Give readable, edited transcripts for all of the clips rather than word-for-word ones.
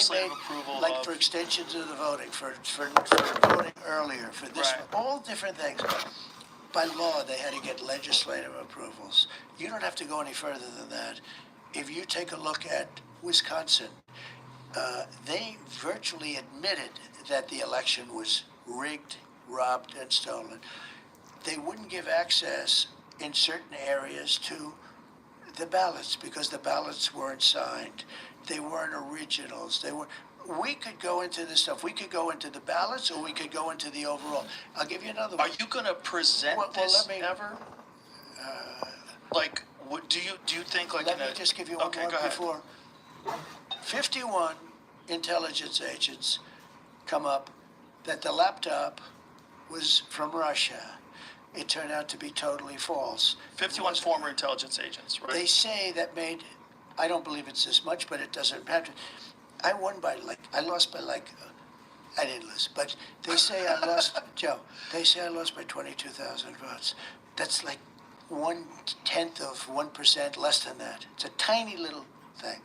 legislative approval like of, for extensions of the voting, for voting earlier, for this, Right. all different things. By law, they had to get legislative approvals. You don't have to go any further than that. If you take a look at Wisconsin, they virtually admitted that the election was rigged, robbed, and stolen. They wouldn't give access in certain areas to the ballots because the ballots weren't signed. They weren't originals. They were. We could go into this stuff. We could go into the ballots, or we could go into the overall. I'll give you another one. are you going to present Well, this let me- ever? Like, what, do you think like Let in me a, just give you one okay, more go ahead. before. 51 intelligence agents come up that the laptop was from Russia. It turned out to be totally false. 51 It former intelligence agents, right? They say that made, I don't believe it's this much, but it doesn't matter. I won by I lost by I didn't lose, but they say I lost, Joe, they say I lost by 22,000 votes. That's like 0.1% less than that. It's a tiny little thing.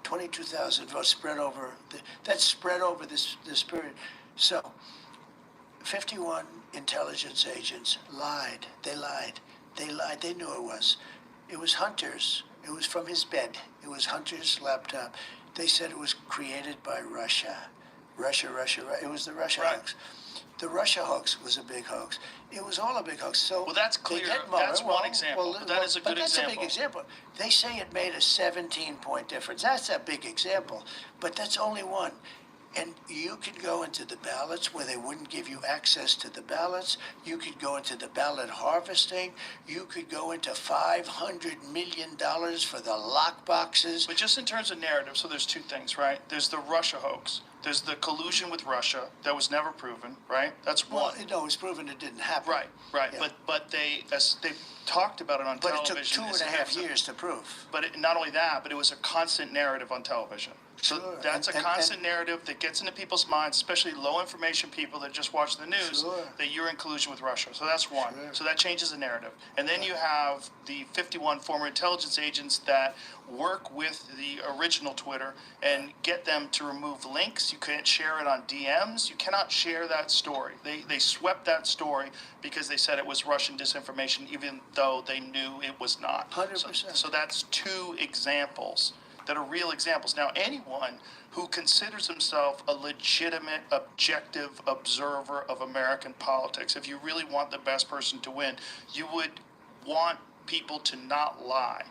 22,000 votes spread over, that's spread over this period. So 51 intelligence agents lied. They lied. They lied. They knew it was. It was Hunter's. It was from his bed. It was Hunter's laptop. They said it was created by Russia. Russia. It was the Russia Right. hoax. The Russia hoax was a big hoax. It was all a big hoax. So Well, that's they clear. get Mueller. That's one example, but that is a good That's a big example. example. They say it made a 17-point difference. That's a big example, but that's only one. And you could go into the ballots where they wouldn't give you access to the ballots. You could go into the ballot harvesting. You could go into $500 million for the lock boxes. But just in terms of narrative, so there's two things, right? There's the Russia hoax. There's the collusion with Russia that was never proven, right? That's Well, one. no, it's proven it didn't happen. Right. Yeah. But they talked about it on But it television. took as 2.5 if it was years to prove. But not only that, but it was a constant narrative on television. So Sure. that's And- a constant narrative that gets into people's minds, especially low information people that just watch the news, Sure. that you're in collusion with Russia. So that's one. Sure. So that changes the narrative. And then you have the 51 former intelligence agents that work with the original Twitter and get them to remove links. You can't share it on DMs. You cannot share that story. They swept that story because they said it was Russian disinformation, even though they knew it was not. 100%. So that's two examples that are real examples. Now, anyone who considers himself a legitimate, objective observer of American politics, if you really want the best person to win, you would want people to not lie.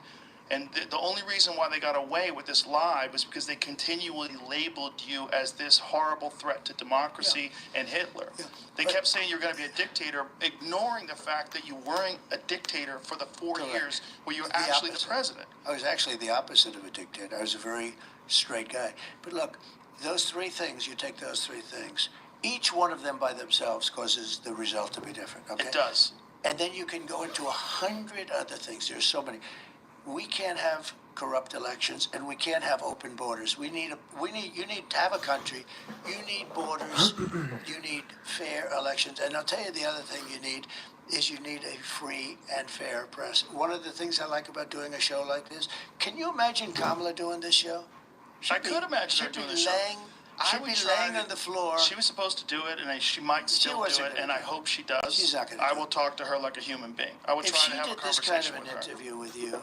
And the only reason why they got away with this lie was because they continually labeled you as this horrible threat to democracy and Hitler. Yeah. They But- kept saying you're going to be a dictator, ignoring the fact that you weren't a dictator for the 4 Correct. years where you were The actually the opposite. president. I was actually the opposite of a dictator. I was a very straight guy. But look, those three things, you take those three things, each one of them by themselves causes the result to be different, okay? It does. And then you can go into 100 other things. There's so many. We can't have corrupt elections, and we can't have open borders. You need to have a country. You need borders. You need fair elections. And I'll tell you the other thing you need is you need a free and fair press. One of the things I like about doing a show like this, can you imagine Kamala doing this show? I could imagine her doing this show. She'd be laying on the floor. She was supposed to do it, and she might still do wasn't it, gonna and I do it. hope she does. She's not gonna I do will it. talk to her like a human being. I would If try she to have a did this kind of conversation an with her. interview with you,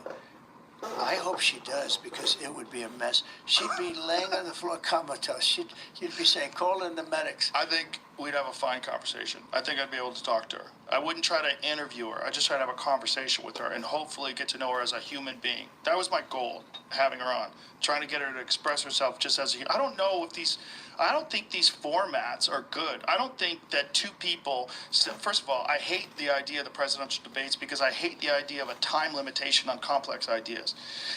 I hope she does, because it would be a mess. She'd be laying on the floor comatose. You'd be saying, call in the medics. I think we'd have a fine conversation. I think I'd be able to talk to her. I wouldn't try to interview her. I'd just try to have a conversation with her and hopefully get to know her as a human being. That was my goal, having her on. Trying to get her to express herself just as a, I don't think these formats are good. I don't think that two people, first of all, I hate the idea of the presidential debates because I hate the idea of a time limitation on complex ideas.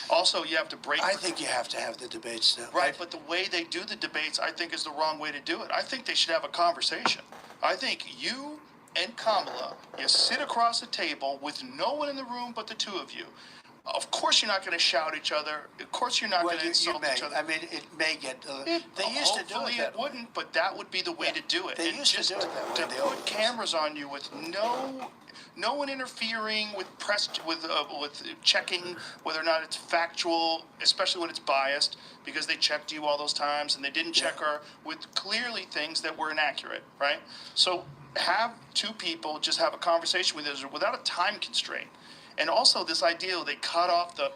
Also, you have to break. I think you have to have the debates still. Right, but the way they do the debates, I think, is the wrong way to do it. I think they should have a conversation. I think you and Kamala, you sit across the table with no one in the room but the two of you. Of course you're not going to shout at each other. Of course you're not Well, going to you insult may. each other. I mean, it may get. They used to do Hopefully it that way. wouldn't, but that would be the way Yeah, to do it. they and used to just do it that way. to They put always- cameras on you with no no one interfering with press with checking whether or not it's factual, especially when it's biased, because they checked you all those times and they didn't check her with clearly things that were inaccurate, right? So have two people just have a conversation with us without a time constraint. And also this idea they cut off the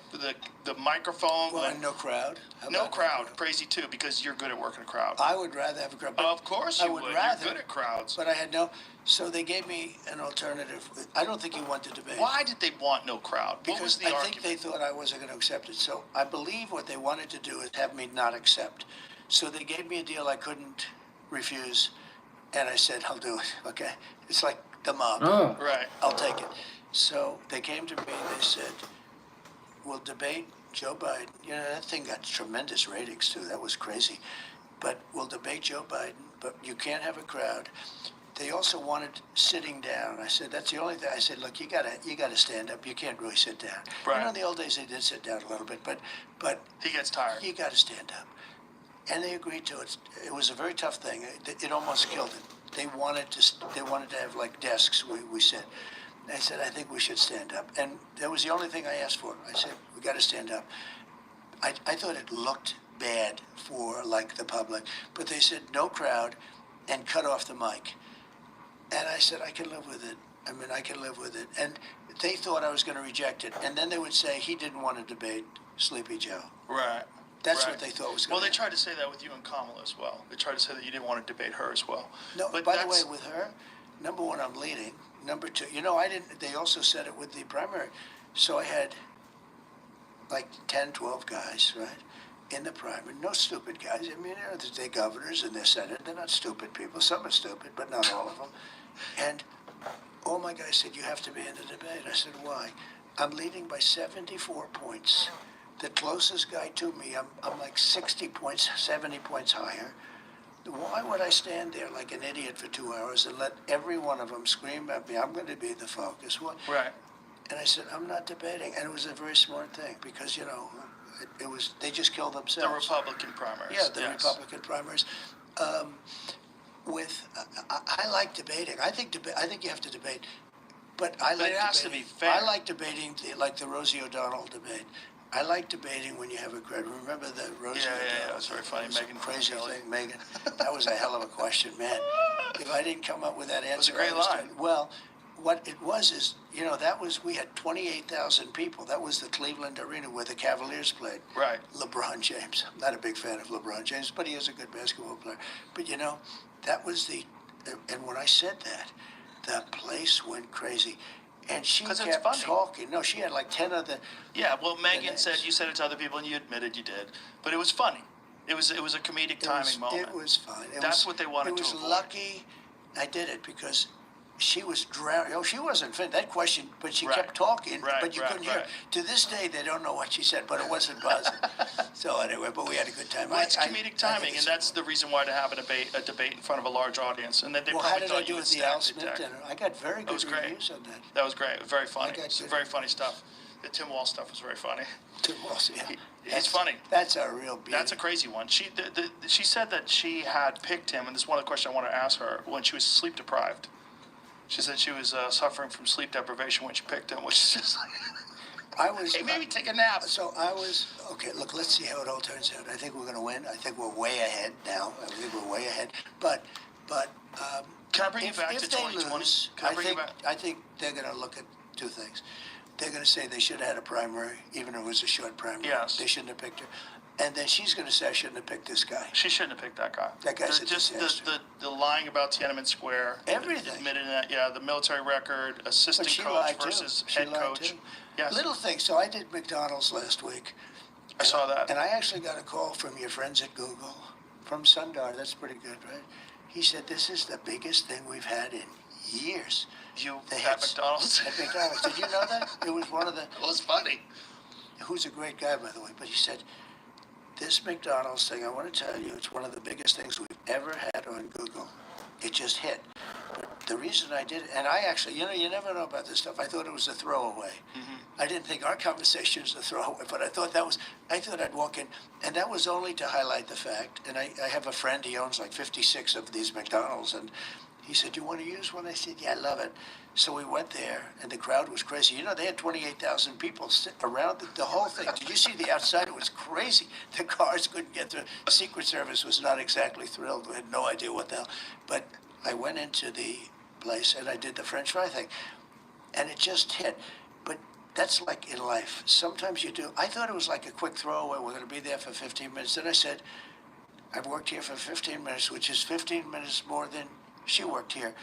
microphone. Well, and no crowd. How No about crowd, crazy too, because you're good at working a crowd. I would rather have a crowd. But Of course I you would would. rather, You're good at crowds. But I had no. So they gave me an alternative. I don't think he wanted to debate. Why did they want no crowd? What was Because the I argument? think they thought I wasn't going to accept it. So I believe what they wanted to do is have me not accept. So they gave me a deal I couldn't refuse, and I said, "I'll do it." Okay, it's like the mob. Oh. Right. I'll take it. So they came to me and they said, "We'll debate Joe Biden." You know, that thing got tremendous ratings too. That was crazy. But we'll debate Joe Biden, but you can't have a crowd. They also wanted sitting down. I said, that's the only thing. I said, look, you gotta stand up. You can't really sit down. Right. You know, in the old days they did sit down a little bit, but He gets tired. you gotta stand up. And they agreed to it. It was a very tough thing. It almost killed it. They wanted to have like desks. We said. I said, I think we should stand up. And that was the only thing I asked for. I said, we got to stand up. I thought it looked bad for like the public, but they said no crowd and cut off the mic. And I said, I can live with it. I mean, I can live with it. And they thought I was going to reject it. And then they would say he didn't want to debate Sleepy Joe. Right. That's Right. what they thought was going Well, to they tried to say that with you and Kamala as well. They tried to say that you didn't want to debate her as well. No, But by the way, that's- with her, number one, I'm leading. Number two, I didn't, they also said it with the primary. So I had like 10, 12 guys, right, in the primary. No stupid guys. I mean, they're governors and they're senators. They're not stupid people. Some are stupid, but not all of them. And all my guys said, you have to be in the debate. I said, why? I'm leading by 74 points. The closest guy to me, I'm like 60 points, 70 points higher. Why would I stand there like an idiot for 2 hours and let every one of them scream at me, I'm going to be the focus? What? Right. And I said, I'm not debating. And it was a very smart thing because, it was, they just killed The themselves. Republican primaries. Yeah, the yes. Republican primaries. I like debating. I think you have to debate. But I But like it has to debating. be fair. I like debating like the Rosie O'Donnell debate. I like debating when you have a crowd. Remember the Rosie Yeah, O'Donnell? it was very funny. It was a Megan crazy Kelly. thing, Megan. That was a hell of a question, man. If I didn't come up with that answer, was a great I was line. done. Well, what it was is, we had 28,000 people. That was the Cleveland Arena where the Cavaliers played. Right. LeBron James. I'm not a big fan of LeBron James, but he is a good basketball player. But that was and when I said that, the place went crazy. And she 'Cause it's kept funny. talking. No, she had like 10 of the. Yeah, well, Megan names. said you said it to other people and you admitted you did. But it was funny. It was a comedic timing moment. It was fine. That's what they wanted to It was avoid. lucky I did it because she was drowning. She wasn't finished. That question, but she Right. kept talking, Right, but you right, couldn't hear. right. To this day, they don't know what she said, but it wasn't buzzing. So anyway, but we had a good time. Well, it's I comedic think timing, it's and that's the reason why to have a debate in front of a large audience. And then they Well, how probably did I thought do you with would the Al stack the Smith deck. dinner? I got very was good great. reviews on that. That was great. It was very funny. got It's good. very funny stuff. The Tim Wall stuff was very funny. Tim Walsh, yeah. It's funny. That's a real beauty. That's a crazy one. She said that she had picked him, and this is one of the questions I want to ask her, when she was sleep deprived. She said she was suffering from sleep deprivation when she picked him, which is just like, I was. hey, maybe take a nap. So I was okay. Look, let's see how it all turns out. I think we're going to win. I think we're way ahead now. I think we're way ahead. But Can I bring you back if to they 2020? lose, Can I bring you back? I think they're going to look at two things. They're going to say they should have had a primary, even if it was a short primary. Yes. They shouldn't have picked her. And then she's going to say I shouldn't have picked this guy. She shouldn't have picked that guy. That guy's a just disaster. the lying about Tiananmen Square. Everything. Admitting that, yeah, the military record, But assistant she coach lied versus too. She head lied coach. too. Yes, Little things. So I did McDonald's last week. I saw that. And I actually got a call from your friends at Google, from Sundar. That's pretty good, right? He said, this is the biggest thing we've had in years. You They at had- McDonald's. At McDonald's. Did you know that? It was one of the, It was funny. who's a great guy, by the way, but he said, this McDonald's thing, I want to tell you, it's one of the biggest things we've ever had on Google. It just hit. But the reason I did it, and I actually, you never know about this stuff. I thought it was a throwaway. I didn't think our conversation was a throwaway, but I thought I'd walk in, and that was only to highlight the fact, and I have a friend, he owns like 56 of these McDonald's, and He said, "You want to use one?" I said, "Yeah, I love it." So we went there, and the crowd was crazy. You know, they had 28,000 people around the whole thing. Did you see the outside? It was crazy. The cars couldn't get through. Secret Service was not exactly thrilled. We had no idea what the hell. But I went into the place, and I did the French fry thing, and it just hit. But that's like in life. Sometimes you do. I thought it was like a quick throwaway. We're going to be there for 15 minutes. Then I said, I've worked here for 15 minutes, which is 15 minutes more than she worked here.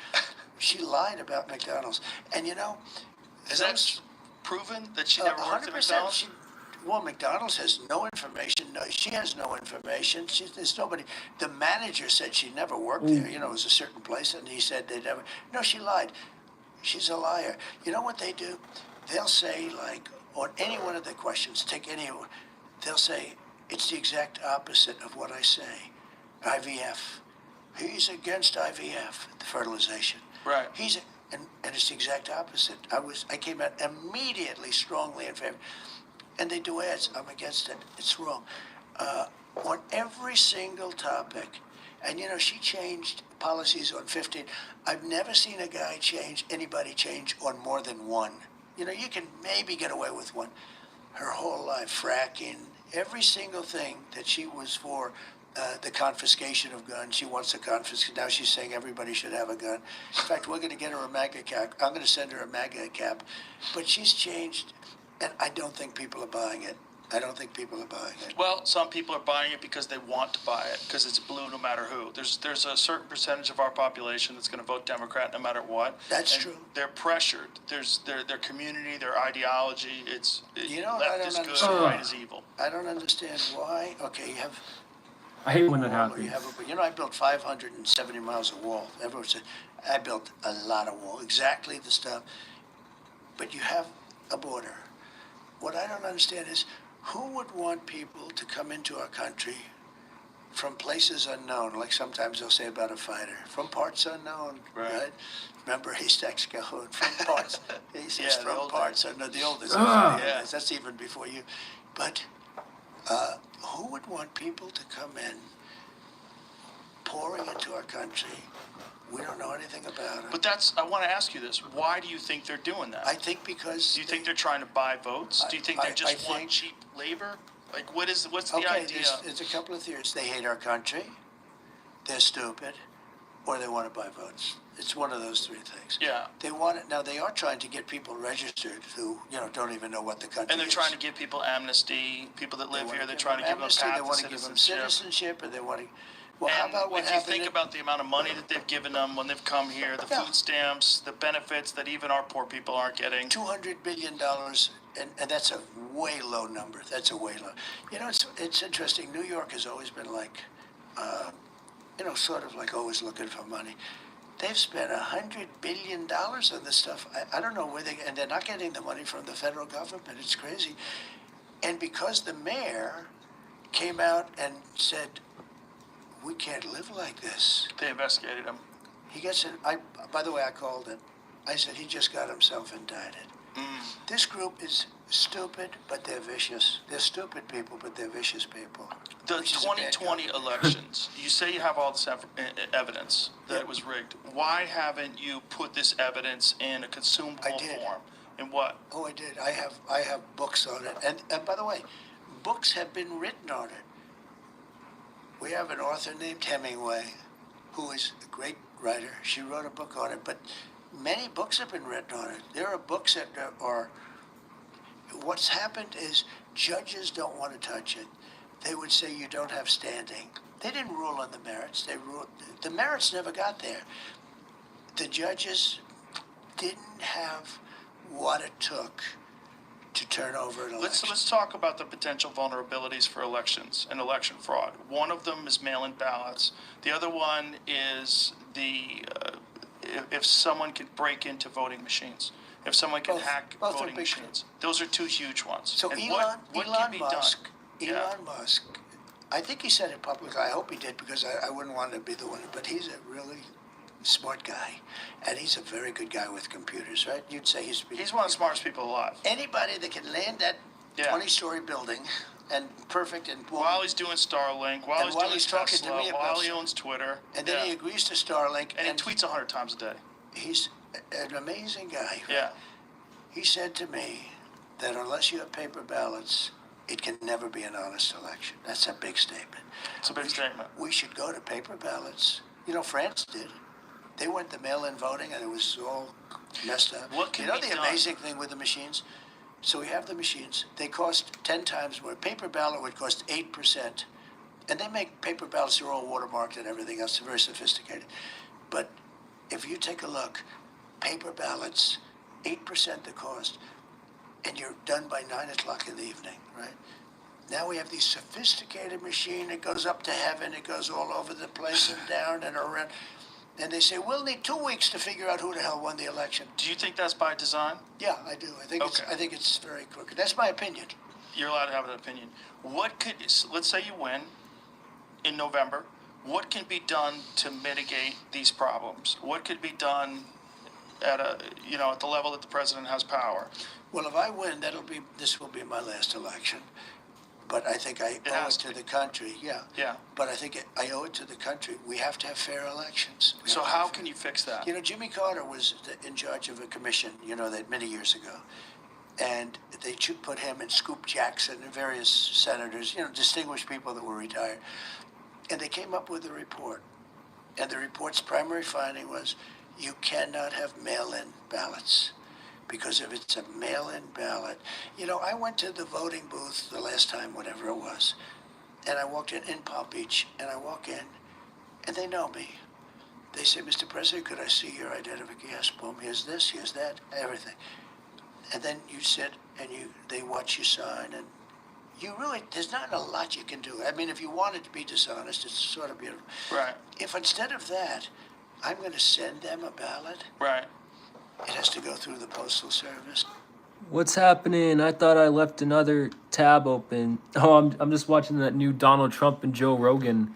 She lied about McDonald's. And you know, Is that proven that she never worked at McDonald's? Well, McDonald's has no information. No, she has no information. There's nobody. The manager said she never worked there. You know, it was a certain place, and he said they never. No, she lied. She's a liar. You know what they do? They'll say, like, on any one of the questions, take any one, they'll say, it's the exact opposite of what I say. IVF. He's against IVF, the fertilization. Right. And it's the exact opposite. I came out immediately strongly in favor. And they do ads. I'm against it. It's wrong. On every single topic. And you know, she changed policies on 15. I've never seen anybody change on more than one. You know, you can maybe get away with one. Her whole life, fracking, every single thing that she was for, the confiscation of guns. She wants to confiscate. Now she's saying everybody should have a gun. In fact, we're going to get her a MAGA cap. I'm going to send her a MAGA cap. But she's changed, and I don't think people are buying it. I don't think people are buying it. Well, some people are buying it because they want to buy it, because it's blue no matter who. There's a certain percentage of our population that's going to vote Democrat no matter what. That's and true. They're pressured. There's their community, their ideology. You know, left is good, right is evil. I don't understand why. Okay, you have. I hate when that wall, happens. you know, I built 570 miles of wall. Everyone said I built a lot of wall. Exactly the stuff. But you have a border. What I don't understand is, who would want people to come into our country from places unknown, like sometimes they'll say about a fighter, from parts unknown, right? Remember Haystacks Calhoun, from parts, he says from parts unknown, the oldest, that's even before you. But who would want people to come in, pouring into our country? We don't know anything about it. But I want to ask you this. Why do you think they're doing that? I think because... Do you think they're trying to buy votes? Do you think they just want cheap labor? Like, what's the idea? There's a couple of theories. They hate our country, they're stupid, or they want to buy votes. It's one of those three things. Yeah. They want it. Now, they are trying to get people registered who, you know, don't even know what the country is. And they're trying to give people amnesty, people that live here. They're trying to give them a path They want to give them citizenship, and they want to... Well, how about what happened? If you think about the amount of money that they've given them when they've come here, the food stamps, the benefits that even our poor people aren't getting. $200 billion, and that's a way low number. That's a way low. You know, it's interesting. New York has always been like, you know, sort of like always looking for money. They've spent $100 billion on this stuff. I don't know where and they're not getting the money from the federal government. It's crazy. And because the mayor came out and said, we can't live like this. They investigated him. He gets it. By the way, I called it. I said he just got himself indicted. This group is stupid, but they're vicious. They're stupid people, but they're vicious people. The 2020 elections, you say you have all this evidence that it was rigged. Why haven't you put this evidence in a consumable form? In what? Oh, I did. I have books on it. And by the way, books have been written on it. We have an author named Hemingway, who is a great writer. She wrote a book on it, but many books have been written on it. There are books that are... What's happened is judges don't want to touch it. They would say you don't have standing. They didn't rule on the merits. The merits never got there. The judges didn't have what it took to turn over an election. Let's talk about the potential vulnerabilities for elections and election fraud. One of them is mail-in ballots. The other one is if someone could break into voting machines. If someone can hack voting machines. Those are two huge ones. So and Elon Musk, done? I think he said it publicly. I hope he did, because I wouldn't want to be the one. But he's a really smart guy, and he's a very good guy with computers, right? You'd say he's one of the smartest people alive. Anybody that can land that 20-story building and perfect and boom. While he's doing Starlink, while And he's while doing he's talking to Tesla, me about while he some- owns Twitter. and then he agrees to Starlink, and he tweets 100 times a day. he's an amazing guy. Yeah. He said to me that unless you have paper ballots, it can never be an honest election. That's a big statement. It's a big statement. We should go to paper ballots. You know, France did. They went to mail-in voting, and it was all messed up. What can you know be the done? amazing thing with the machines? So we have the machines. They cost 10 times more. Paper ballot would cost 8%. And they make paper ballots, they're all watermarked and everything else. They're very sophisticated. But if you take a look, paper ballots, 8% the cost, and you're done by 9 o'clock in the evening, right? Now we have these sophisticated machine. It goes up to heaven. It goes all over the place and down and around. And they say, we'll need 2 weeks to figure out who the hell won the election. Do you think that's by design? Yeah, I do. I think it's very crooked. That's my opinion. You're allowed to have an opinion. What could, let's say you win in November, what can be done to mitigate these problems? What could be done at at the level that the president has power? Well, if I win, this will be my last election. But I think I owe it has to to be. the country. Yeah. Yeah. But I think I owe it to the country. We have to have fair elections. So how can you fix that? You know, Jimmy Carter was in charge of a commission, that many years ago. And they put him and Scoop Jackson and various senators, distinguished people that were retired. And they came up with a report. And the report's primary finding was you cannot have mail-in ballots. Because if it's a mail-in ballot, I went to the voting booth the last time, whatever it was, and I walked in Palm Beach, and I walk in, and they know me. They say, Mr. President, could I see your identification? Yes, boom, here's this, here's that, everything. And then you sit, and they watch you sign, and there's not a lot you can do. I mean, if you wanted to be dishonest, it's sort of beautiful. Right. If instead of that, I'm going to send them a ballot, Right. it has to go through the Postal Service. What's happening? I thought I left another tab open. Oh, I'm just watching that new Donald Trump and Joe Rogan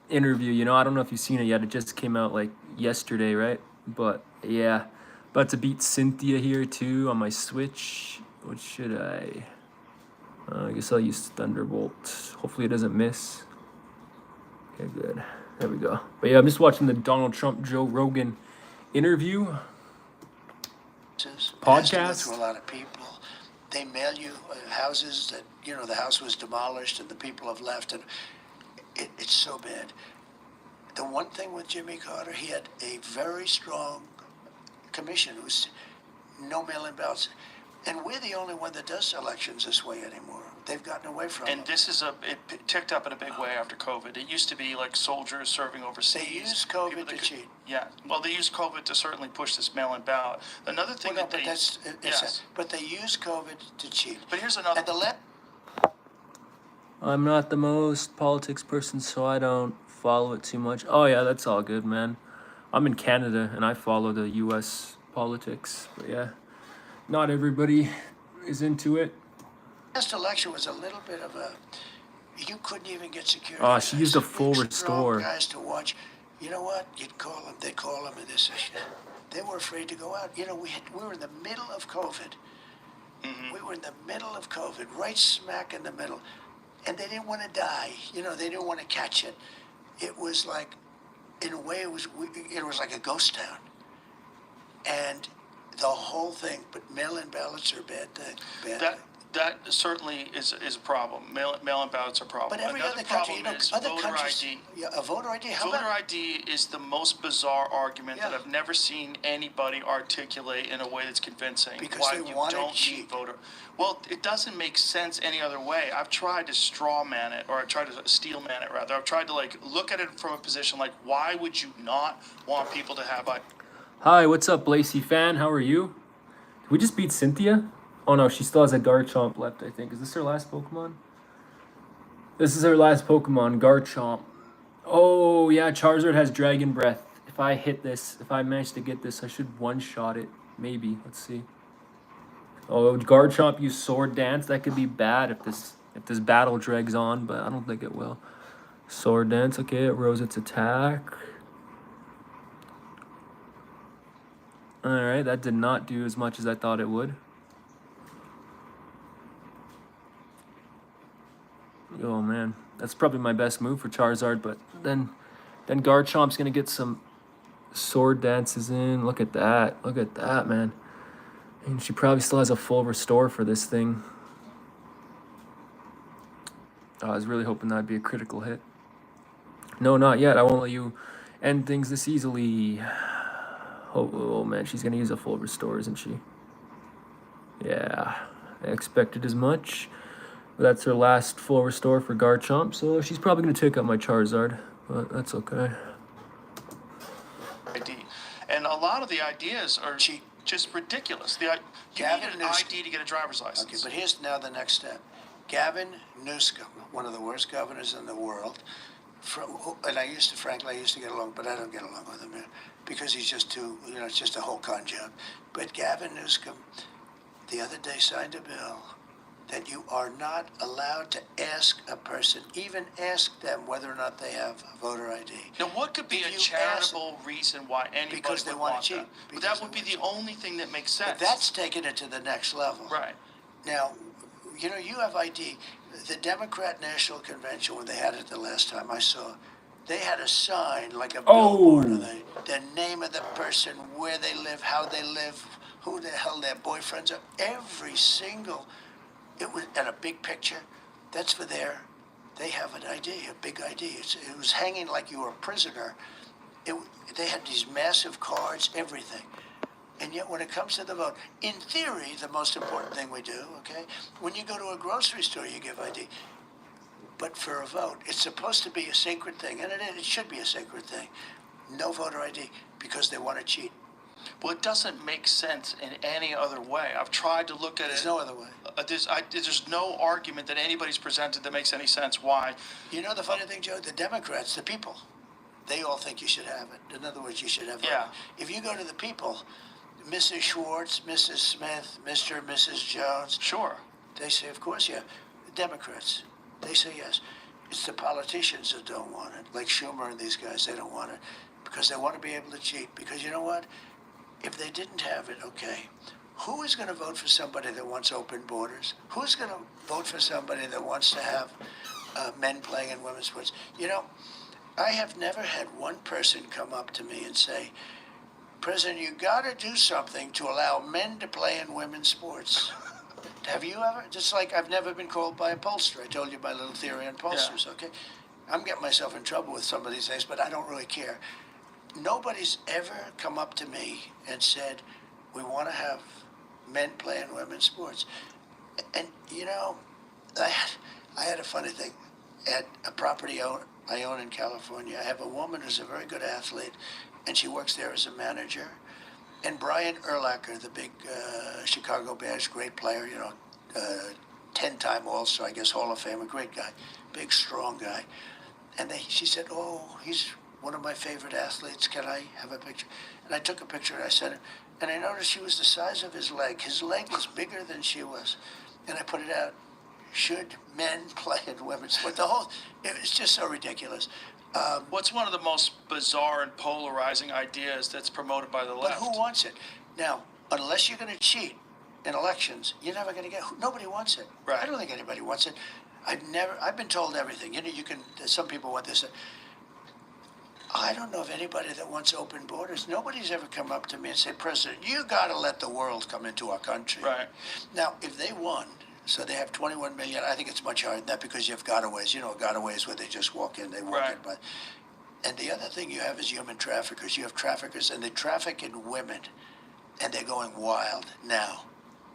interview. I don't know if you've seen it yet. It just came out like yesterday, right? But yeah, about to beat Cynthia here too on my Switch. What should I guess I'll use Thunderbolt. Hopefully it doesn't miss. Okay, good. There we go. But yeah, I'm just watching the Donald Trump Joe Rogan interview. Podcast. It has to go through a lot of people. They mail you houses that the house was demolished and the people have left, and it's so bad. The one thing with Jimmy Carter, he had a very strong commission who was no mail-in ballots, and we're the only one that does elections this way anymore. They've gotten away from And it. this is it ticked up in a big way after COVID. It used to be like soldiers serving overseas. They used people COVID that to cheat. Yeah. Well, they used COVID to certainly push this mail-in ballot. Another thing Well, no, that but they but they use COVID to cheat. But here's another. And the left. I'm not the most politics person, so I don't follow it too much. Oh yeah, that's all good, man. I'm in Canada and I follow the U.S. politics. But yeah, not everybody is into it. Last election was a little bit of a. You couldn't even get security. Oh, she used a guys, full big, strong restore. guys to watch. You know what? You'd call them. They'd call them, and this. They were afraid to go out. We were in the middle of COVID. Mm-hmm. We were in the middle of COVID, right smack in the middle, and they didn't want to die. They didn't want to catch it. It was like, in a way, it was like a ghost town, and the whole thing. But mail-in ballots are a bad thing. Bad thing. That certainly is a problem. Mail-in ballots are a problem. But every Another other country, problem is other voter countries, ID. yeah, a voter ID. How Voter about ID is the most bizarre argument that Yeah. I've never seen anybody articulate in a way that's convincing. Because why they you want to don't cheat. need voter. Well, it doesn't make sense any other way. I've tried to straw man it, or I've tried to steel man it rather. I've tried to look at it from a position why would you not want people to have ID? Hi, what's up, Lacey fan? How are you? Did we just beat Cynthia? Oh no, she still has a Garchomp left, I think. Is this her last Pokemon? This is her last Pokemon, Garchomp. Oh yeah, Charizard has Dragon Breath. If I manage to get this, I should one-shot it. Maybe. Let's see. Oh, Garchomp used Sword Dance. That could be bad if this battle drags on, but I don't think it will. Sword Dance, okay, it rose its attack. Alright, that did not do as much as I thought it would. That's probably my best move for Charizard, but then Garchomp's gonna get some sword dances in. Look at that. Look at that, man. And she probably still has a full restore for this thing. I was really hoping that'd be a critical hit. No, not yet. I won't let you end things this easily. Oh man, she's gonna use a full restore, isn't she? Yeah, I expected as much. But that's her last full restore for Garchomp, so she's probably gonna take out my Charizard, but that's okay. ID. And a lot of the ideas are just ridiculous. You Gavin need an Newsom. ID to get a driver's license. Okay, but here's now the next step. Gavin Newsom, one of the worst governors in the world, and I used to get along, but I don't get along with him because he's just too, it's just a whole con job. But Gavin Newsom, the other day signed a bill that you are not allowed to ask a person, even ask them whether or not they have a voter ID. Now, what could be If a you charitable reason why anybody Because they would wanna want cheat. that? But Because that would they be the wanna only thing that makes sense. But that's taking it to the next level. right. Now, you have ID. The Democrat National Convention, when they had it the last time I saw, they had a sign like a billboard of the name of the person, where they live, how they live, who the hell their boyfriends are. Every single, it was, and a big picture. That's for they have an ID, a big ID. It was hanging like you were a prisoner. They had these massive cards, everything. And yet, when it comes to the vote, in theory, the most important thing we do, okay, when you go to a grocery store, you give ID. But for a vote, it's supposed to be a sacred thing, and it should be a sacred thing. No voter ID because they want to cheat. Well, it doesn't make sense in any other way. I've tried to look at There's it. no other way. There's no argument that anybody's presented that makes any sense why. You know the funny thing, Joe? The Democrats, the people, they all think you should have it. In other words, you should have it. Yeah. If you go to the people, Mrs. Schwartz, Mrs. Smith, Mr. and Mrs. Jones, Sure. they say, of course, yeah. The Democrats, they say yes. It's the politicians that don't want it, like Schumer and these guys, they don't want it because they want to be able to cheat. Because you know what? If they didn't have it, okay, who is going to vote for somebody that wants open borders? Who's going to vote for somebody that wants to have men playing in women's sports? I have never had one person come up to me and say, President, you got to do something to allow men to play in women's sports. Have you ever? Just like I've never been called by a pollster. I told you my little theory on pollsters, okay? I'm getting myself in trouble with some of these things, but I don't really care. Nobody's ever come up to me and said, we want to have men play in women's sports. And, I had a funny thing. At a property I own in California, I have a woman who's a very good athlete, and she works there as a manager. And Brian Urlacher, the big Chicago Bears great player, 10-time All-Star, I guess Hall of Fame, a great guy, big, strong guy. And she said, oh, he's one of my favorite athletes. Can I have a picture? And I took a picture and I sent it. And I noticed she was the size of his leg. His leg was bigger than she was. And I put it out. Should men play in women's sports? It's just so ridiculous. What's one of the most bizarre and polarizing ideas that's promoted by the But left? who wants it? Now, unless you're going to cheat in elections, you're never going to get. Nobody wants it. Right. I don't think anybody wants it. I've been told everything. Some people want this. I don't know of anybody that wants open borders. Nobody's ever come up to me and said, President, you got to let the world come into our country. Right. Now, if they won, so they have 21 million, I think it's much higher than that because you have gotaways. Gotaways where they just walk in, they walk Right. in. But, and the other thing you have is human traffickers. You have traffickers, and they traffic in women, and they're going wild now.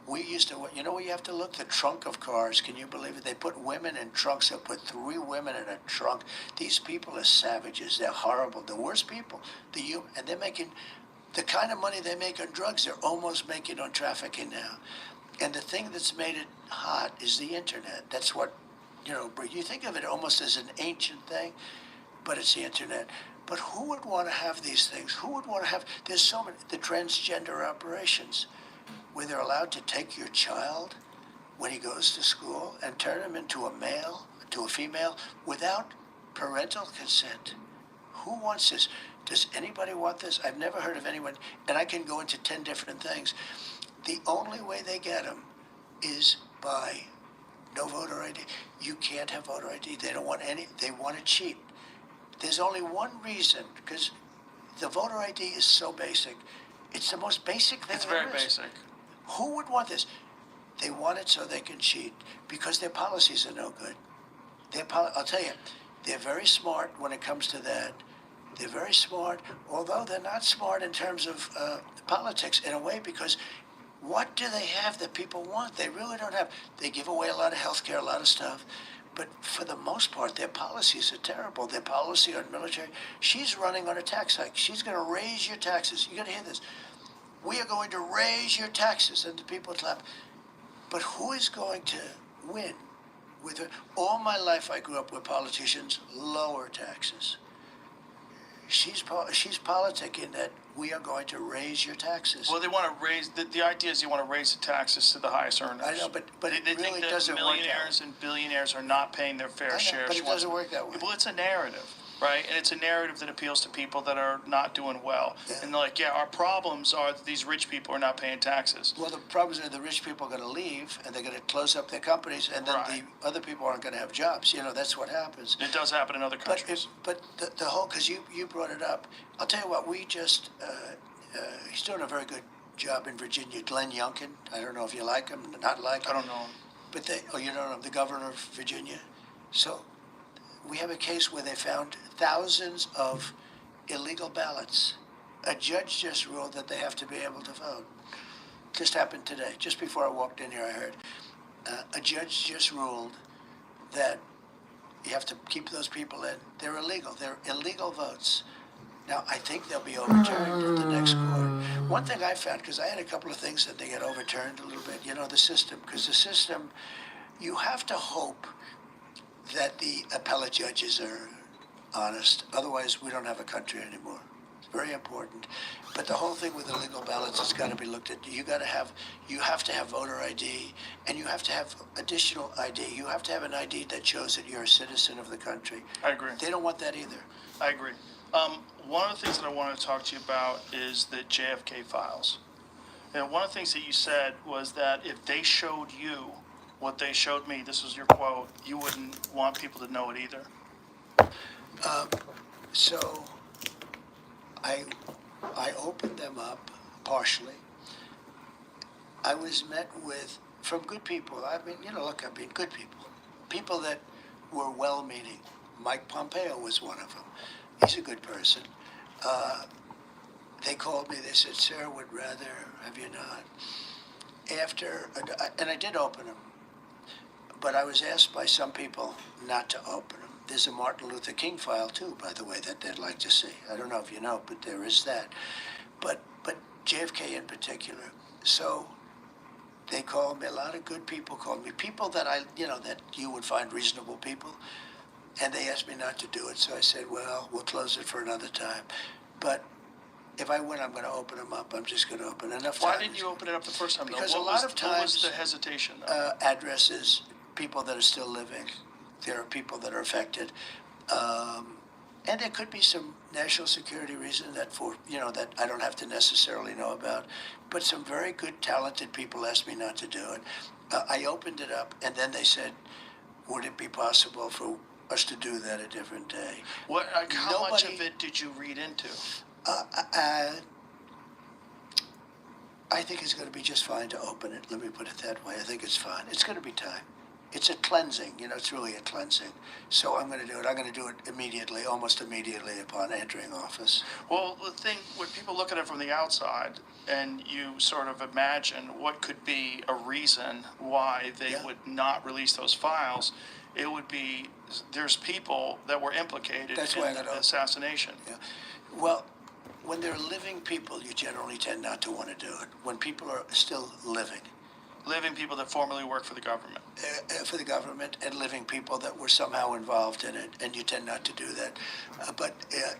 We used to, where you have to look? The trunk of cars. Can you believe it? They put women in trunks. They put 3 women in a trunk. These people are savages. They're horrible. The worst people. And they're making the kind of money they make on drugs. They're almost making on trafficking now. And the thing that's made it hot is the internet. That's what, you think of it almost as an ancient thing, but it's the internet. But who would want to have these things? Who would want to have, there's so many, the transgender operations, where they're allowed to take your child when he goes to school and turn him into a male, to a female, without parental consent. Who wants this? Does anybody want this? I've never heard of anyone, and I can go into 10 different things. The only way they get them is by no voter ID. You can't have voter ID. They don't want any. They want it cheap. There's only one reason, because the voter ID is so basic. It's the most basic thing It's there very is. basic. Who would want this? They want it so they can cheat because their policies are no good. I'll tell you, they're very smart when it comes to that. They're very smart, although they're not smart in terms of politics in a way, because what do they have that people want? They really don't have. They give away a lot of health care, a lot of stuff. But for the most part, their policies are terrible. Their policy on military, she's running on a tax hike. She's going to raise your taxes. You got to hear this. We are going to raise your taxes, and the people clap. But who is going to win with her? All my life, I grew up where politicians lower taxes. She's politicking that we are going to raise your taxes. Well, they want to raise, the idea is you want to raise the taxes to the highest earners. I know, but they it really think that doesn't work that way. millionaires and billionaires are not paying their fair share. But She it wants- doesn't work that way. Well, it's a narrative, right? And it's a narrative that appeals to people that are not doing well. Yeah. And they're like, yeah, our problems are that these rich people are not paying taxes. Well, the problem is the rich people are going to leave, and they're going to close up their companies, and then Right. the other people aren't going to have jobs. You know, that's what happens. It does happen in other countries. But the whole, because you brought it up, I'll tell you what, we just, he's doing a very good job in Virginia. Glenn Youngkin, I don't know if you like him, not like him. I don't know. But you don't know, the governor of Virginia. So we have a case where they found thousands of illegal ballots. A judge just ruled that they have to be able to vote. Just happened today, just before I walked in here, I heard. A judge just ruled that you have to keep those people in. They're illegal. They're illegal votes. Now, I think they'll be overturned at the next court. One thing I found, because I had a couple of things that they get overturned a little bit, you know, the system. Because the system, you have to hope that the appellate judges are honest. Otherwise, we don't have a country anymore. It's very important. But the whole thing with illegal ballots has got to be looked at. You have to have voter ID, and you have to have additional ID. You have to have an ID that shows that you're a citizen of the country. I agree. They don't want that either. I agree. One of the things that I wanted to talk to you about is the JFK files. And one of the things that you said was that if they showed you what they showed me, this was your quote, you wouldn't want people to know it either. So I opened them up partially. I was met with, from good people. I mean, you know, look, I mean, good people. People that were well-meaning. Mike Pompeo was one of them. He's a good person. They called me, they said, sir, would rather have you not. And I did open them. But I was asked by some people not to open them. There's a Martin Luther King file too, by the way, that they'd like to see. I don't know if you know, but there is that. But JFK in particular. So they called me, a lot of good people called me, people that that you would find reasonable people. And they asked me not to do it. So I said, well, we'll close it for another time. But if I win, I'm going to open them up. I'm just going to open enough time. Why didn't you open it up the first time? though? Because What a lot was- of What was times, the hesitation, though? Addresses, people that are still living. There are people that are affected. And there could be some national security reason that that I don't have to necessarily know about. But some very good, talented people asked me not to do it. I opened it up, and then they said, would it be possible for us to do that a different day? How much nobody- of it did you read into? I think it's going to be just fine to open it. Let me put it that way. I think it's fine. It's going to be time. It's a cleansing. It's really a cleansing. So I'm going to do it. I'm going to do it immediately, almost immediately upon entering office. Well, the thing, when people look at it from the outside and you sort of imagine what could be a reason why they Yeah. would not release those files, it would be there's people that were implicated That's in why I got the open. assassination. Yeah. Well, when they're living people, you generally tend not to want to do it. When people are still living, Living people that formerly worked for the government. for the government, and living people that were somehow involved in it, and you tend not to do that. But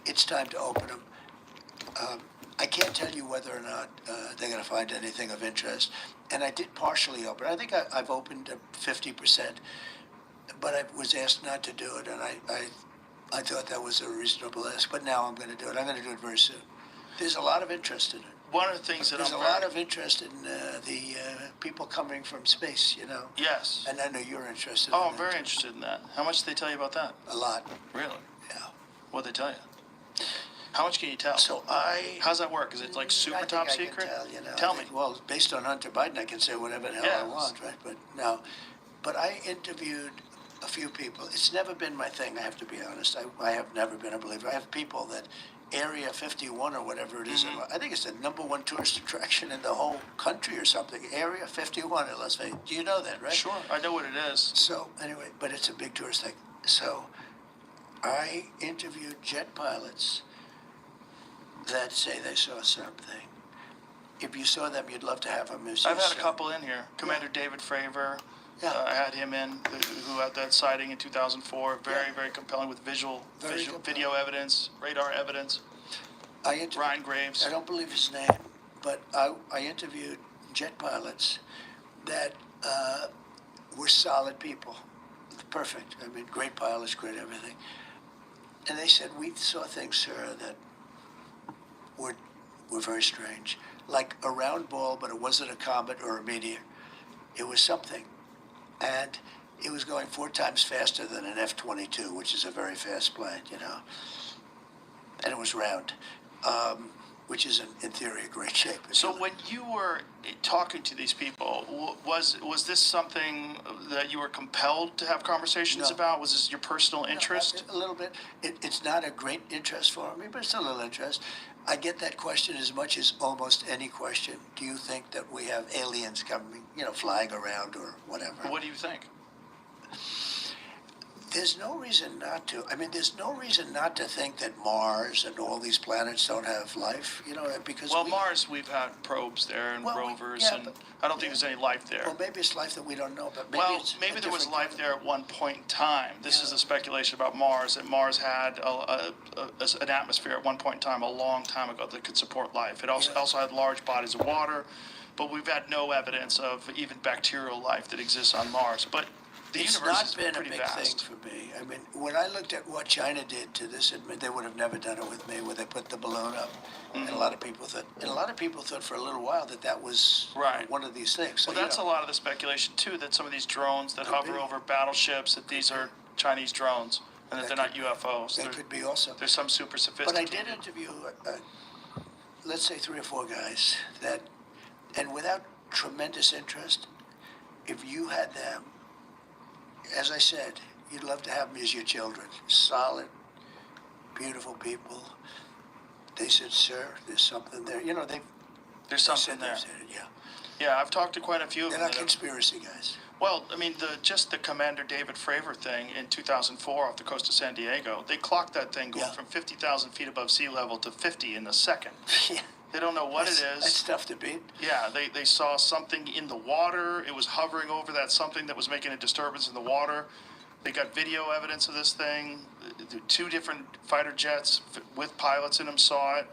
it's time to open them. I can't tell you whether or not they're going to find anything of interest. And I did partially open. I think I've opened 50%, but I was asked not to do it, and I thought that was a reasonable ask. But now I'm going to do it. I'm going to do it very soon. There's a lot of interest in it. one of the things that There's I'm a lot of interest in the people coming from space, you know. yes. And I know you're interested Oh, in I'm that very too. interested in that. How much did they tell you about that? A lot, Really? yeah. What'd they tell you? How much can you tell? So How's that work? Is it like super I think top I can secret? tell, you know. Tell I me. think, well, based on Hunter Biden, I can say whatever the hell I Yes. want, right? But no, but I interviewed a few people. It's never been my thing, I have to be honest. I have never been a believer. I have people that Area 51 or whatever it is, Mm-hmm. I think it's the #1 tourist attraction in the whole country or something. Area 51 in Las Vegas. Do you know that, right? Sure, I know what it is. So anyway, but it's a big tourist thing. So I interviewed jet pilots that say they saw something. If you saw them, you'd love to have them as I've your had a son. couple in here. Commander David Fravor. Yeah. I had him in, who had that sighting in 2004. Very, Yeah. very compelling with Very video compelling. evidence, radar evidence. I interviewed, Ryan Graves. I don't believe his name, but I interviewed jet pilots that were solid people, perfect. I mean, great pilots, great everything. And they said, we saw things, sir, that were very strange. Like a round ball, but it wasn't a comet or a meteor. It was something. And it was going 4 times faster than an F-22, which is a very fast plane, you know. And it was round, which is in theory a great shape. So when you were talking to these people, was this something that you were compelled to have conversations No. about? Was this your personal interest? A little bit. It's not a great interest for me, but it's a little interest. I get that question as much as almost any question. Do you think that we have aliens coming, you know, flying around or whatever? What do you think? There's no reason not to. I mean, there's no reason not to think that Mars and all these planets don't have life, you know, because Well, Mars, we've had probes there and Well, rovers, yeah, and but- I don't think yeah. there's any life there. Well, maybe it's life that we don't know, but maybe Well, it's maybe a there was different life kind there at one point in time. This is a speculation about Mars, that Mars had an atmosphere at one point in time, a long time ago, that could support life. It Yeah. also had large bodies of water, but we've had no evidence of even bacterial life that exists on Mars. But the It's universe not is been a pretty big vast. thing for me. I mean, when I looked at what China did to this, they would have never done it with me, where they put the balloon up. And Mm-hmm. a lot of people thought for a little while that was Right. one of these things. So, Well, that's a lot of the speculation too, that some of these drones that Could hover be. over battleships, that these are Chinese drones, and that That they're not could be. UFOs. They They're, could be also. they're some super But sophisticated. I did interview, let's say 3 or 4 guys that, and without tremendous interest, if you had them, as I said, you'd love to have them as your children. Solid, beautiful people. They said, sir, there's something there. You know, There's something there. they've said it, yeah. Yeah, I've talked to quite a few of They're them. not that have- conspiracy guys. Well, I mean, just the Commander David Fravor thing in 2004 off the coast of San Diego, they clocked that thing going Yeah. from 50,000 feet above sea level to 50 in a second. Yeah. They don't know what it That's is. tough to beat. Yeah, they saw something in the water. It was hovering over that something that was making a disturbance in the water. They got video evidence of this thing. The 2 different fighter jets with pilots in them saw it.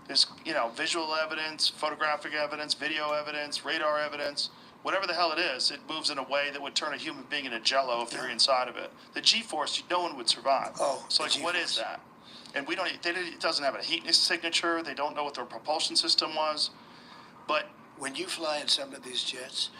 There's, visual evidence, photographic evidence, video evidence, radar evidence. Whatever the hell it is, it moves in a way that would turn a human being into jello if they're Yeah. inside of it. The G-force, no one would survive. Oh, So, the what is G-force. that? And it doesn't have a heat signature. They don't know what their propulsion system was. But When you fly in some of these jets,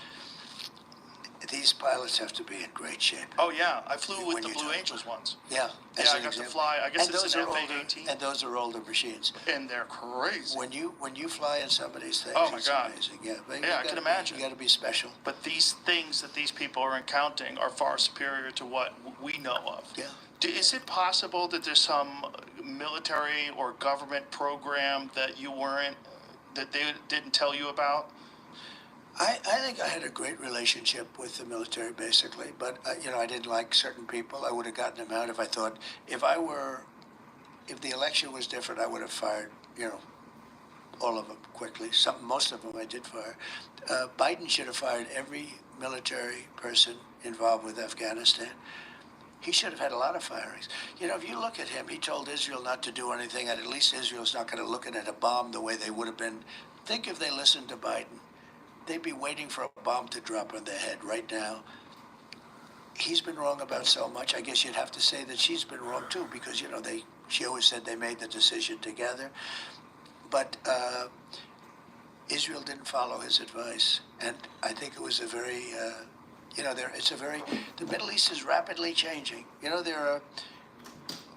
these pilots have to be in great shape. oh yeah, I flew with When the you Blue talk Angels once, Yeah. Yeah, as I an got to example. fly- I guess And it's those an are older- F/A-18. And those are older machines. and they're crazy. When you fly in some of these things, Oh, my it's God. amazing. Yeah, but Yeah, I can imagine. You got to be special. But these things that these people are encountering are far superior to what we know of. Yeah. Is it possible that there's some military or government program that you weren't, that they didn't tell you about? I think I had a great relationship with the military, basically, but I didn't like certain people. I would have gotten them out if I thought if the election was different, I would have fired all of them quickly. Most of them I did fire. Biden should have fired every military person involved with Afghanistan. He should have had a lot of firings. If you look at him, he told Israel not to do anything, and at least Israel's not going to look at a bomb the way they would have been. Think if they listened to Biden. They'd be waiting for a bomb to drop on their head right now. He's been wrong about so much. I guess you'd have to say that she's been wrong too, because she always said they made the decision together. But Israel didn't follow his advice, and I think it was a very, the Middle East is rapidly changing. There are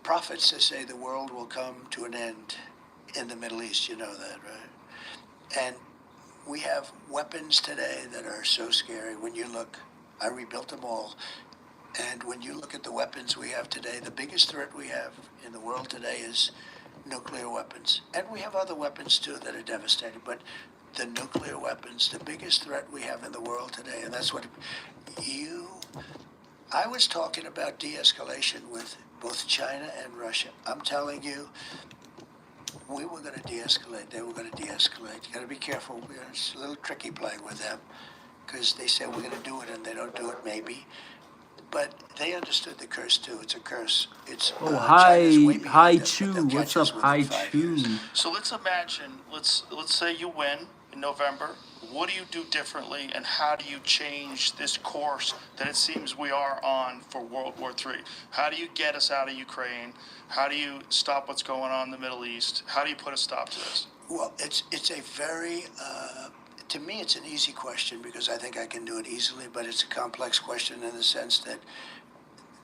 prophets that say the world will come to an end in the Middle East. You know that, right? And we have weapons today that are so scary. When you look, I rebuilt them all. And when you look at the weapons we have today, the biggest threat we have in the world today is nuclear weapons. And we have other weapons too that are devastating. But the nuclear weapons, the biggest threat we have in the world today, and that's what I was talking about de-escalation with both China and Russia. I'm telling you, we were going to de-escalate. They were going to de-escalate. You got to be careful. It's a little tricky playing with them because they say we're going to do it and they don't do it maybe. But they understood the curse too. It's a curse. It's China's way behind them, but they'll catch What's us up, within Hi 5 Chu? years. So let's imagine, let's say you win in November. What do you do differently, and how do you change this course that it seems we are on for World War III? How do you get us out of Ukraine? How do you stop what's going on in the Middle East? How do you put a stop to this? Well, it's a very to me it's an easy question because I think I can do it easily, but it's a complex question in the sense that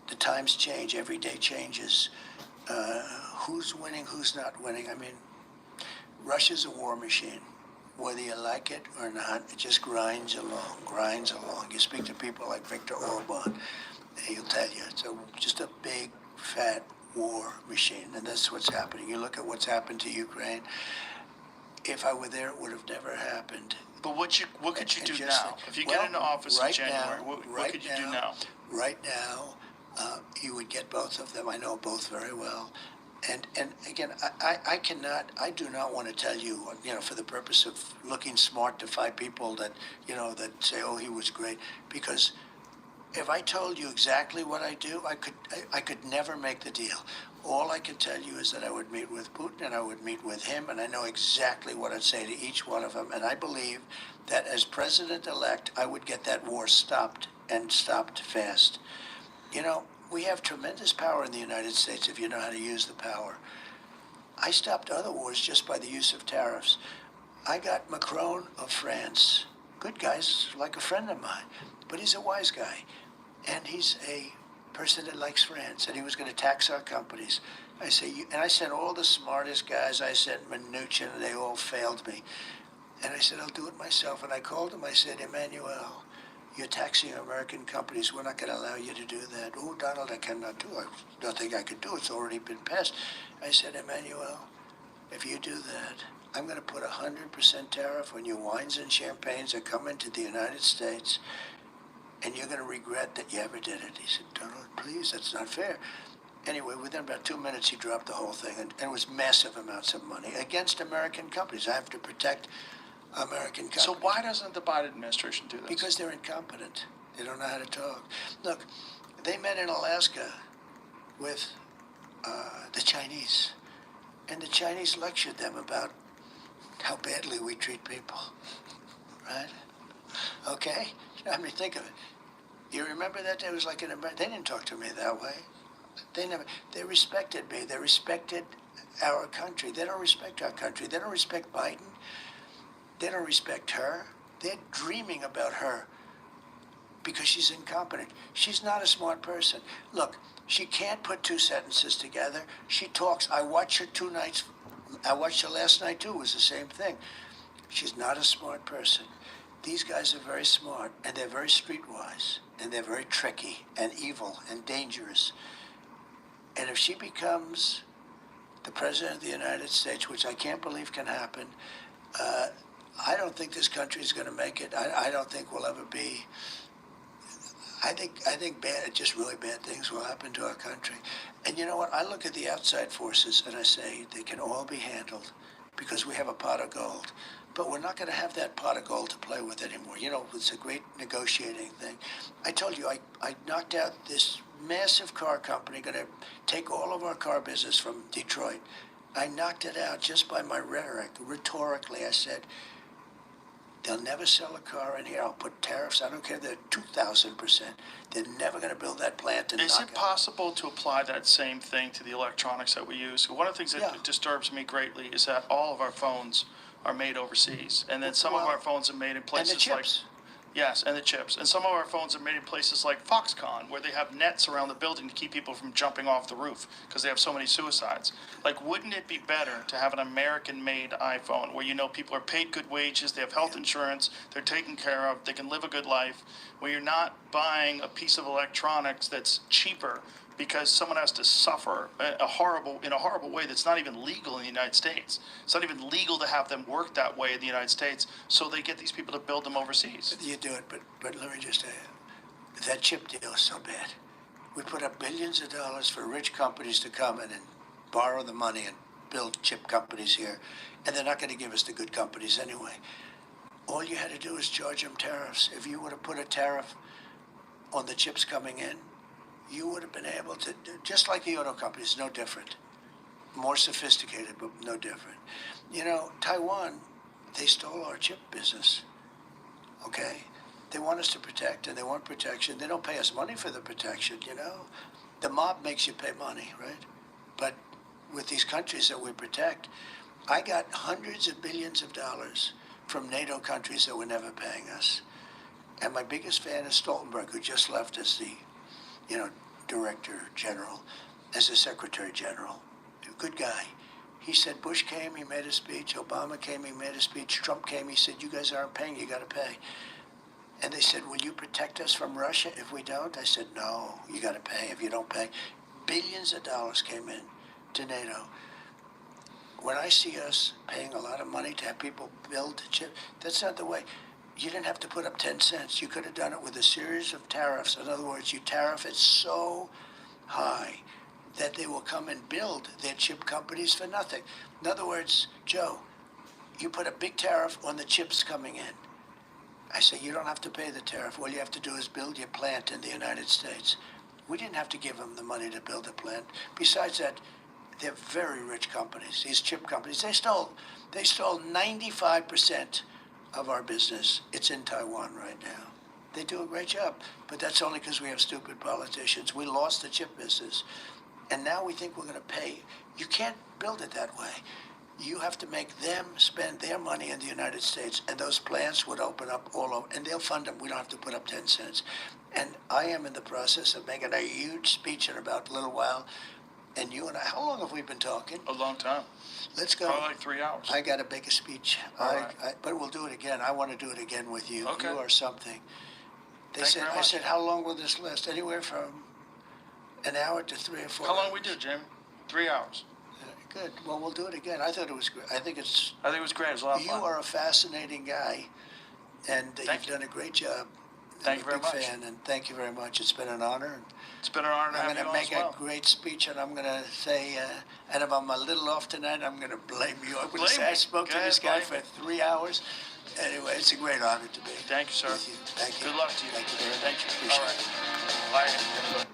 the times change, every day changes. Who's winning, who's not winning? I mean, Russia's a war machine. Whether you like it or not, it just grinds along, grinds along. You speak to people like Viktor Orban, he'll tell you it's just a big, fat war machine, and that's what's happening. You look at what's happened to Ukraine. If I were there, it would have never happened. But what could you do just now? If you well, get into office in right January, now- what right could you do now? Right now, you would get both of them. I know both very well. And again, I do not want to tell you, for the purpose of looking smart to 5 people that, that say, oh, he was great. Because if I told you exactly what I do, I could never make the deal. All I can tell you is that I would meet with Putin and I would meet with him, and I know exactly what I'd say to each one of them. And I believe that as president-elect, I would get that war stopped, and stopped fast. We have tremendous power in the United States if you know how to use the power. I stopped other wars just by the use of tariffs. I got Macron of France. Good guy's like a friend of mine, but he's a wise guy. And he's a person that likes France, and he was going to tax our companies. I sent all the smartest guys. I sent Mnuchin, and they all failed me. And I said, I'll do it myself. And I called him. I said, Emmanuel, you're taxing American companies. We're not going to allow you to do that. Oh, Donald, I cannot do it. I don't think I could do it. It's already been passed. I said, Emmanuel, if you do that, I'm going to put 100% tariff on your wines and champagnes that come into the United States, and you're going to regret that you ever did it. He said, Donald, please, that's not fair. Anyway, within about 2 minutes, he dropped the whole thing, and it was massive amounts of money against American companies. I have to protect American companies. So why doesn't the Biden administration do this? Because they're incompetent. They don't know how to talk. Look, they met in Alaska with the Chinese, and the Chinese lectured them about how badly we treat people, right? Okay? I mean, think of it. You remember that? It was like they didn't talk to me that way. They respected me. They respected our country. They don't respect our country. They don't respect Biden. They don't respect her. They're dreaming about her because she's incompetent. She's not a smart person. Look, she can't put 2 sentences together. She talks. I watched her 2 nights. I watched her last night too. It was the same thing. She's not a smart person. These guys are very smart, and they're very streetwise, and they're very tricky and evil and dangerous. And if she becomes the president of the United States, which I can't believe can happen, I don't think this country is going to make it. I don't think we'll ever be. I think just really bad things will happen to our country. And you know what? I look at the outside forces and I say they can all be handled because we have a pot of gold. But we're not going to have that pot of gold to play with anymore. It's a great negotiating thing. I told you, I knocked out this massive car company, going to take all of our car business from Detroit. I knocked it out just by my rhetoric. Rhetorically, I said, they'll never sell a car in here. I'll put tariffs. I don't care if they're 2,000%. They're never going to build that plant. Is it possible to apply that same thing to the electronics that we use? One of the things that disturbs me greatly is that all of our phones are made overseas, and then some of Well, our phones are made in And the places like chips. yes, and the chips. And some of our phones are made in places like Foxconn, where they have nets around the building to keep people from jumping off the roof because they have so many suicides. Like, wouldn't it be better to have an American-made iPhone where you know people are paid good wages, they have health insurance, they're taken care of, they can live a good life, where you're not buying a piece of electronics that's cheaper because someone has to suffer in a horrible way that's not even legal in the United States. It's not even legal to have them work that way in the United States, so they get these people to build them overseas. You do it, but let me just say, that chip deal is so bad. We put up billions of dollars for rich companies to come in and borrow the money and build chip companies here, and they're not going to give us the good companies anyway. All you had to do is charge them tariffs. If you would have put a tariff on the chips coming in, you would have been able to, just like the auto companies, no different. More sophisticated, but no different. You know, Taiwan, they stole our chip business, okay? They want us to protect, and they want protection. They don't pay us money for the protection, you know? The mob makes you pay money, right? But with these countries that we protect, I got hundreds of billions of dollars from NATO countries that were never paying us. And my biggest fan is Stoltenberg, who just left as the, you know, Director General, as the Secretary General. A good guy. He said Bush came, he made a speech. Obama came, he made a speech. Trump came, he said, you guys aren't paying, you got to pay. And they said, will you protect us from Russia if we don't? I said, no, you got to pay if you don't pay. Billions of dollars came in to NATO. When I see us paying a lot of money to have people build the chip, that's not the way. You didn't have to put up 10 cents. You could have done it with a series of tariffs. In other words, you tariff it so high that they will come and build their chip companies for nothing. In other words, Joe, you put a big tariff on the chips coming in. I say, you don't have to pay the tariff. All you have to do is build your plant in the United States. We didn't have to give them the money to build a plant. Besides that, they're very rich companies, these chip companies. They stole 95% of our business. It's in Taiwan right now. They do a great job, but that's only because we have stupid politicians. We lost the chip business, and now we think we're going to pay. You can't build it that way. You have to make them spend their money in the United States, and those plants would open up all over, and they'll fund them. We don't have to put up 10 cents. And I am in the process of making a huge speech in about a little while. And you and I, how long have we been talking? A long time. Let's go. Probably like 3 hours. I got to make a speech. All right. But we'll do it again. I want to do it again with you. Okay. You are something. Thank you very I much. said, how long will this last? Anywhere from an hour to 3 or 4 How long hours. we do, Jamie? 3 hours. Good. Well, we'll do it again. I thought it was great. I think I think it was great. It was a lot of you fun. are a fascinating guy, and Thank you've done a great job. Thank you I'm a very big much. fan, and thank you very much. It's been an honor. It's been an honor to I'm have going you to on as make well. a great speech, and I'm going to say, and if I'm a little off tonight, I'm going to blame you. I'm going Blame to say I me. spoke Go to this ahead, guy blame for 3 hours. Anyway, it's a great honor to be Thank you, sir. with you. Thank you. Good luck to you. Thank you very Thank much. you. Appreciate All right.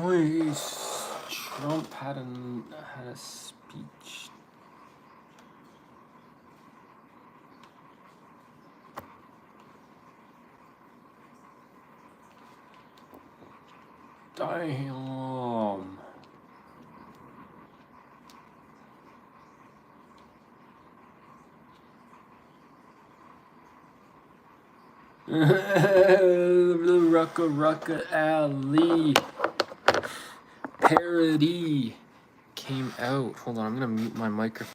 Bye. Trump had a speech. Damn. Rucka Ali parody came out. Hold on, I'm gonna mute my microphone.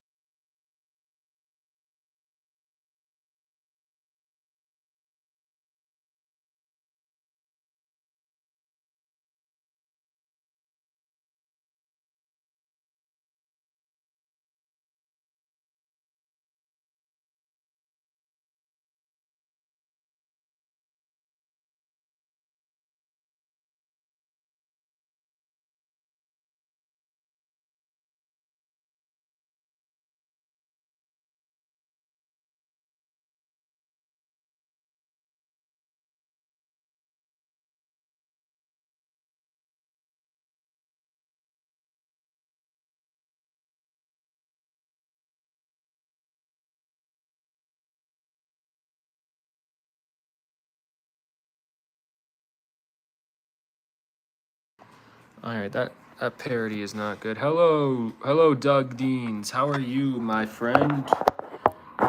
Alright, that parody is not good. Hello, Doug Deans. How are you, my friend?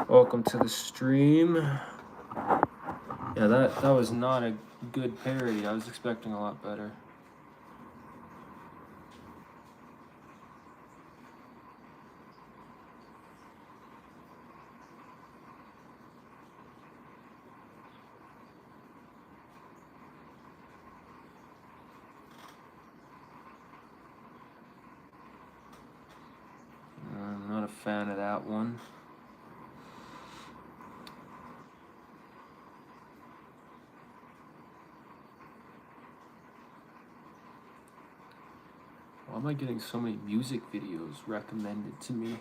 Welcome to the stream. Yeah, that was not a good parody. I was expecting a lot better. I'm not a fan of that one. Why am I getting so many music videos recommended to me?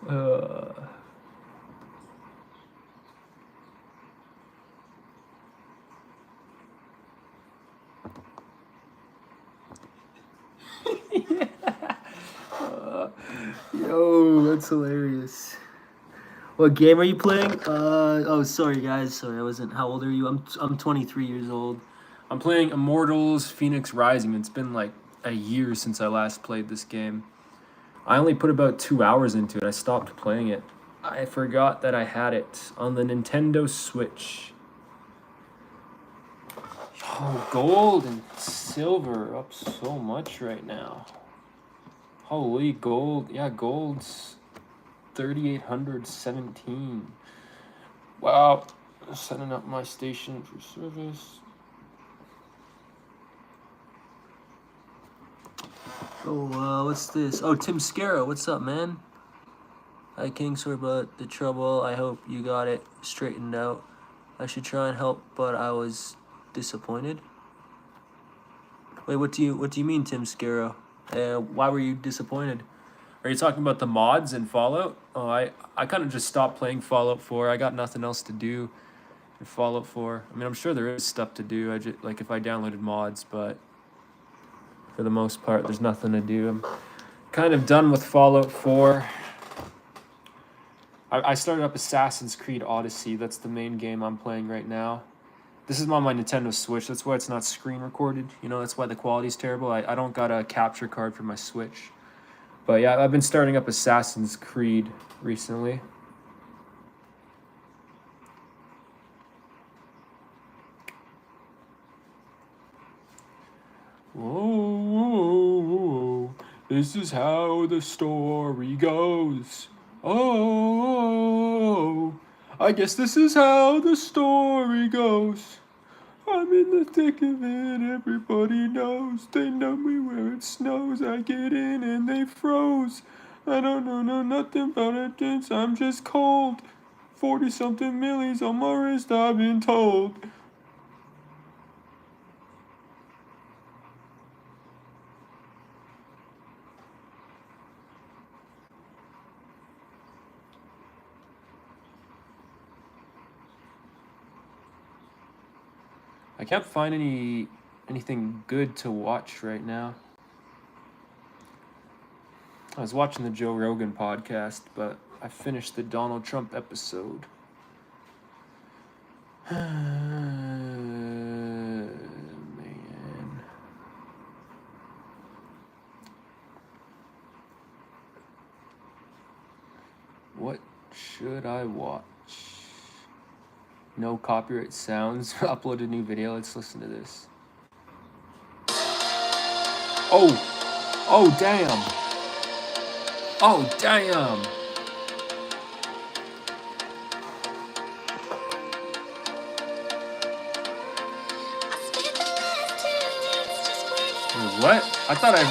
uh, yo, that's hilarious. What game are you playing? Oh, sorry guys. Sorry, I wasn't. How old are you? I'm 23 years old. I'm playing Immortals Phoenix Rising. It's been like a year since I last played this game. I only put about 2 hours into it. I stopped playing it. I forgot that I had it on the Nintendo Switch. Oh, gold and silver up so much right now. Holy gold. Yeah, gold's 3,817. Wow. Setting up my station for service. Oh, what's this? Oh, Tim Scarrow. What's up, man? Hi, King. Sorry about the trouble. I hope you got it straightened out. I should try and help, but I was disappointed. Wait, what do you mean, Tim Scarrow? Why were you disappointed? Are you talking about the mods in Fallout? Oh, I kind of just stopped playing Fallout 4. I got nothing else to do in Fallout 4. I mean, I'm sure there is stuff to do. I just, like if I downloaded mods, but for the most part, there's nothing to do. I'm kind of done with Fallout 4. I started up Assassin's Creed Odyssey. That's the main game I'm playing right now. This is on my Nintendo Switch. That's why it's not screen recorded. You know, that's why the quality's terrible. I don't got a capture card for my Switch. But yeah, I've been starting up Assassin's Creed recently. Oh, this is how the story goes. Oh, I guess this is how the story goes. I'm in the thick of it, everybody knows. They know me where it snows. I get in and they froze. I don't know nothing about it since I'm just cold. 40-something millies on my wrist, I've been told. I can't find anything good to watch right now. I was watching the Joe Rogan podcast, but I finished the Donald Trump episode. Man. What should I watch? No copyright sounds. Upload a new video. Let's listen to this. Oh! Oh, damn! Oh, damn! Wait, what? I thought I...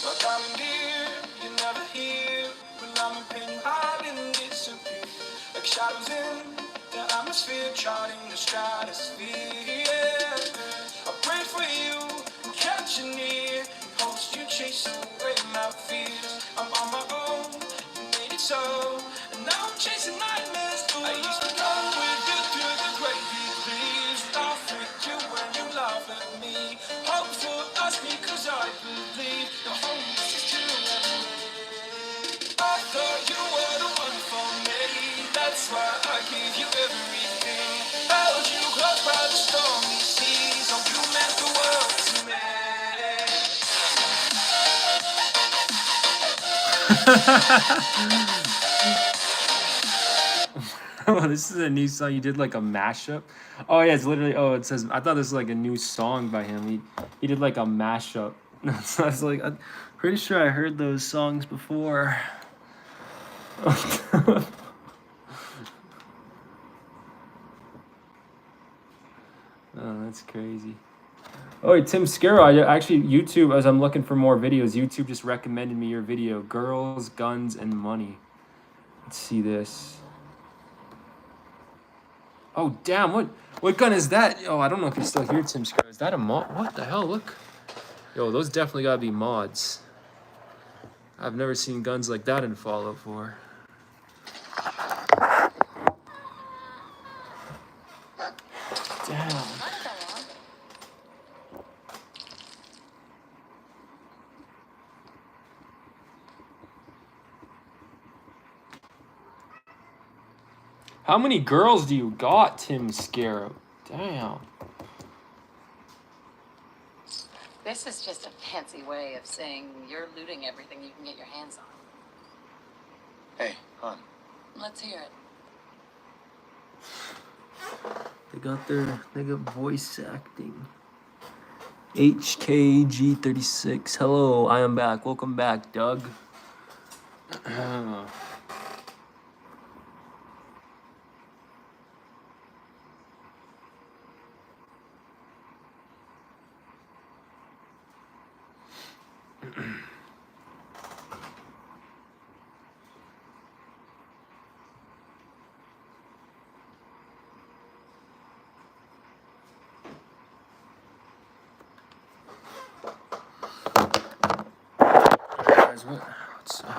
But I'm in dear, you never hear. When I'm in pain, hide and disappear. Like shadows in the atmosphere, charting the stratosphere. Yeah. I pray for you, catch you near. Hopes you chase away my fears. I'm on my own, you made it so. And now I'm chasing nightmares. I used to run with you through the great big leaves. Laugh with you when you laugh at me. Hope for us because I believe the home is true. I thought you were the one for me. That's why I gave you everything. Held you close by the stormy seas. Oh, you meant the world to me. Oh, this is a new song. You did like a mashup. Oh yeah, it's literally. Oh, it says. I thought this was like a new song by him. He did like a mashup. So I was like, I'm pretty sure I heard those songs before. Oh, that's crazy. Oh, hey, Tim Scarrow. I actually YouTube, as I'm looking for more videos, YouTube just recommended me your video, Girls, Guns, and Money. Let's see this. Oh, damn, what gun is that? Oh, I don't know if you're still here, Tim Scarrow. Is that a mod? What the hell? Look. Yo, those definitely gotta be mods. I've never seen guns like that in Fallout 4. Damn. How many girls do you got, Tim Scarrow? Damn. This is just a fancy way of saying you're looting everything you can get your hands on. Hey, hon. Let's hear it. They got voice acting. HKG36. Hello, I am back. Welcome back, Doug.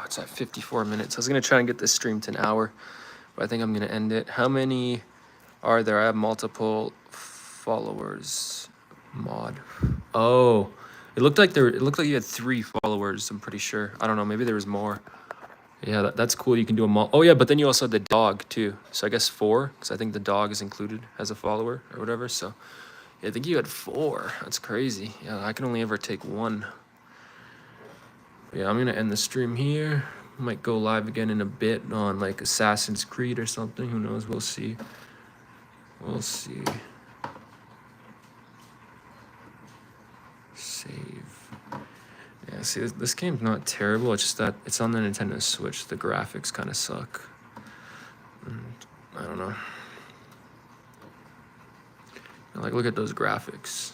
It's at 54 minutes. I was gonna try and get this stream to an hour, but I think I'm gonna end it. How many are there? I have multiple followers. Mod. Oh, it looked like you had 3 followers. I'm pretty sure. I don't know. Maybe there was more. Yeah, that's cool. You can do a mod. Oh yeah, but then you also had the dog too. So I guess 4, because I think the dog is included as a follower or whatever. So yeah, I think you had 4. That's crazy. Yeah, I can only ever take 1. Yeah, I'm gonna end the stream here. Might go live again in a bit on like Assassin's Creed or something. Who knows? We'll see. We'll see. Save. See, this game's not terrible. It's just that it's on the Nintendo Switch. The graphics kind of suck. I don't know. Like, look at those graphics.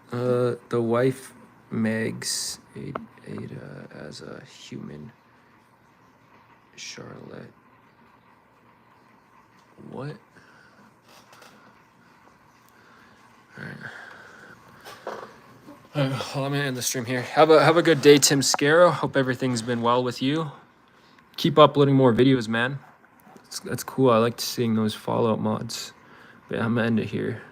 The wife Megs Ada as a human. Charlotte. What? Alright. Well, I'm gonna end the stream here. Have a good day, Tim Scarrow. Hope everything's been well with you. Keep uploading more videos, man. That's cool. I like seeing those Fallout mods. But I'm gonna end it here.